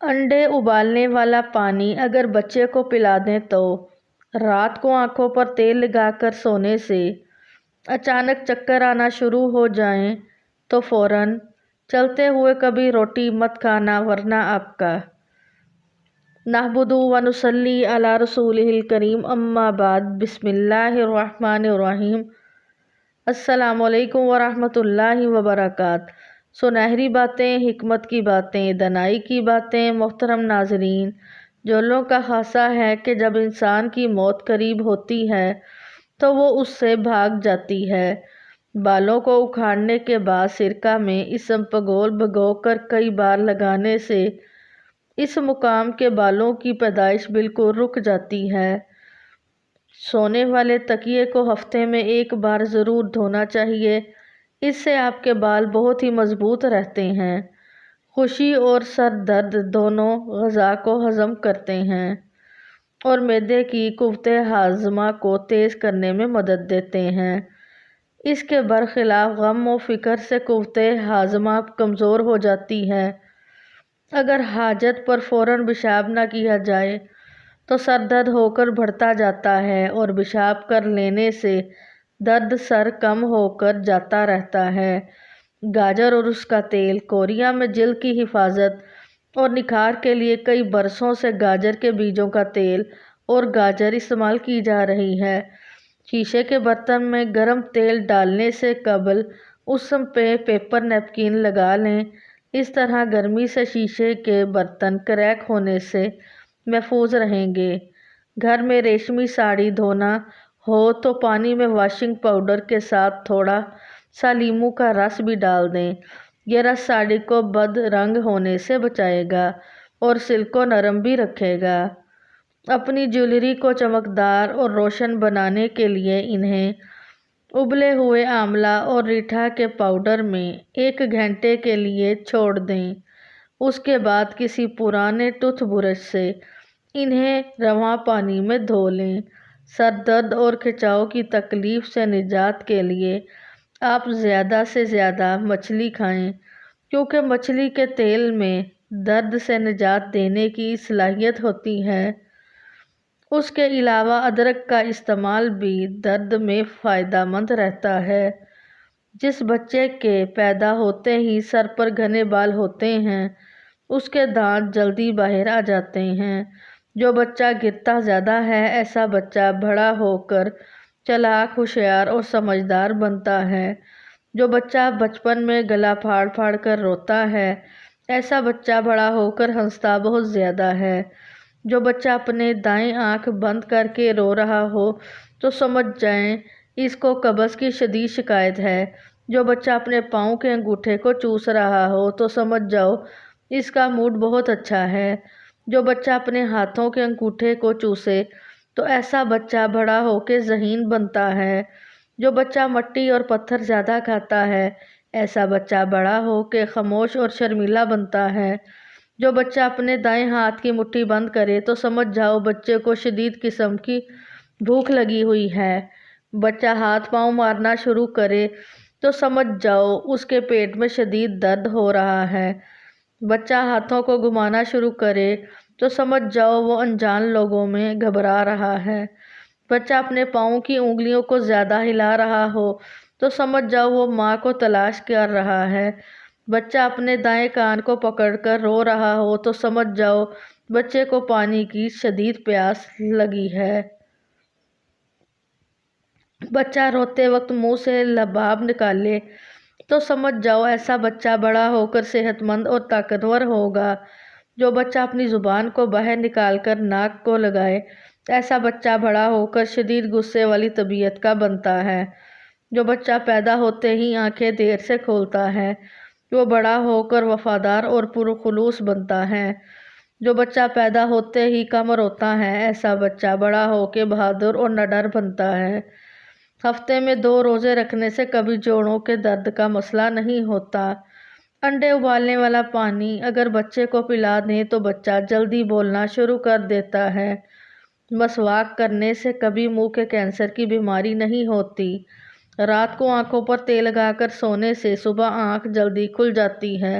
انڈے ابالنے والا پانی اگر بچے کو پلا دیں تو رات کو آنکھوں پر تیل لگا کر سونے سے اچانک چکر آنا شروع ہو جائیں تو فوراً چلتے ہوئے کبھی روٹی مت کھانا، ورنہ آپ کا۔ نحمدہ و نصلی علی رسولہ الکریم، اما بعد، بسم اللہ الرحمن الرحیم۔ السلام علیکم ورحمۃ اللہ وبرکاتہ۔ سنہری باتیں، حکمت کی باتیں، دانائی کی باتیں۔ محترم ناظرین، جولوں کا خاصہ ہے کہ جب انسان کی موت قریب ہوتی ہے تو وہ اس سے بھاگ جاتی ہے۔ بالوں کو اکھاڑنے کے بعد سرکہ میں اسم پگول بھگو کر کئی بار لگانے سے اس مقام کے بالوں کی پیدائش بالکل رک جاتی ہے۔ سونے والے تکیے کو ہفتے میں ایک بار ضرور دھونا چاہیے، اس سے آپ کے بال بہت ہی مضبوط رہتے ہیں۔ خوشی اور سر درد دونوں غذا کو ہضم کرتے ہیں اور معدے کی قوت ہاضمہ کو تیز کرنے میں مدد دیتے ہیں۔ اس کے برخلاف غم و فکر سے قوت ہاضمہ کمزور ہو جاتی ہے۔ اگر حاجت پر فوراً پیشاب نہ کیا جائے تو سر درد ہو کر بڑھتا جاتا ہے اور پیشاب کر لینے سے درد سر کم ہو کر جاتا رہتا ہے۔ گاجر اور اس کا تیل۔ کوریا میں جلد کی حفاظت اور نکھار کے لیے کئی برسوں سے گاجر کے بیجوں کا تیل اور گاجر استعمال کی جا رہی ہے۔ شیشے کے برتن میں گرم تیل ڈالنے سے قبل اس پہ پیپر نیپکن لگا لیں، اس طرح گرمی سے شیشے کے برتن کریک ہونے سے محفوظ رہیں گے۔ گھر میں ریشمی ساڑی دھونا ہو تو پانی میں واشنگ پاؤڈر کے ساتھ تھوڑا سا لیموں کا رس بھی ڈال دیں، یہ رس ساڑی کو بد رنگ ہونے سے بچائے گا اور سلک کو نرم بھی رکھے گا۔ اپنی جویلری کو چمکدار اور روشن بنانے کے لیے انہیں ابلے ہوئے آملہ اور ریٹھا کے پاؤڈر میں 1 گھنٹے کے لیے چھوڑ دیں، اس کے بعد کسی پرانے ٹوتھ برش سے انہیں رواں پانی میں دھو لیں۔ سر درد اور کھچاؤ کی تکلیف سے نجات کے لیے آپ زیادہ سے زیادہ مچھلی کھائیں، کیونکہ مچھلی کے تیل میں درد سے نجات دینے کی صلاحیت ہوتی ہے۔ اس کے علاوہ ادرک کا استعمال بھی درد میں فائدہ مند رہتا ہے۔ جس بچے کے پیدا ہوتے ہی سر پر گھنے بال ہوتے ہیں اس کے دانت جلدی باہر آ جاتے ہیں۔ جو بچہ گرتا زیادہ ہے، ایسا بچہ بڑا ہو کر چالاک، ہوشیار اور سمجھدار بنتا ہے۔ جو بچہ بچپن میں گلا پھاڑ پھاڑ کر روتا ہے، ایسا بچہ بڑا ہو کر ہنستا بہت زیادہ ہے۔ جو بچہ اپنے دائیں آنکھ بند کر کے رو رہا ہو تو سمجھ جائیں اس کو قبض کی شدید شکایت ہے۔ جو بچہ اپنے پاؤں کے انگوٹھے کو چوس رہا ہو تو سمجھ جاؤ اس کا موڈ بہت اچھا ہے۔ جو بچہ اپنے ہاتھوں کے انگوٹھے کو چوسے تو ایسا بچہ بڑا ہو کے ذہین بنتا ہے۔ جو بچہ مٹی اور پتھر زیادہ کھاتا ہے، ایسا بچہ بڑا ہو کے خاموش اور شرمیلا بنتا ہے۔ جو بچہ اپنے دائیں ہاتھ کی مٹھی بند کرے تو سمجھ جاؤ بچے کو شدید قسم کی بھوک لگی ہوئی ہے۔ بچہ ہاتھ پاؤں مارنا شروع کرے تو سمجھ جاؤ اس کے پیٹ میں شدید درد ہو رہا ہے۔ بچہ ہاتھوں کو گھمانا شروع کرے تو سمجھ جاؤ وہ انجان لوگوں میں گھبرا رہا ہے۔ بچہ اپنے پاؤں کی انگلیوں کو زیادہ ہلا رہا ہو تو سمجھ جاؤ وہ ماں کو تلاش کر رہا ہے۔ بچہ اپنے دائیں کان کو پکڑ کر رو رہا ہو تو سمجھ جاؤ بچے کو پانی کی شدید پیاس لگی ہے۔ بچہ روتے وقت منہ سے لباب نکالے تو سمجھ جاؤ ایسا بچہ بڑا ہو کر صحت مند اور طاقتور ہوگا۔ جو بچہ اپنی زبان کو باہر نکال کر ناک کو لگائے، ایسا بچہ بڑا ہو کر شدید غصے والی طبیعت کا بنتا ہے۔ جو بچہ پیدا ہوتے ہی آنکھیں دیر سے کھولتا ہے، وہ بڑا ہو کر وفادار اور پرخلوص بنتا ہے۔ جو بچہ پیدا ہوتے ہی کم روتا ہے، ایسا بچہ بڑا ہو کے بہادر اور نڈر بنتا ہے۔ ہفتے میں 2 روزے رکھنے سے کبھی جوڑوں کے درد کا مسئلہ نہیں ہوتا۔ انڈے ابالنے والا پانی اگر بچے کو پلا دیں تو بچہ جلدی بولنا شروع کر دیتا ہے۔ مسواک کرنے سے کبھی منہ کے کینسر کی بیماری نہیں ہوتی۔ رات کو آنکھوں پر تیل لگا کر سونے سے صبح آنکھ جلدی کھل جاتی ہے۔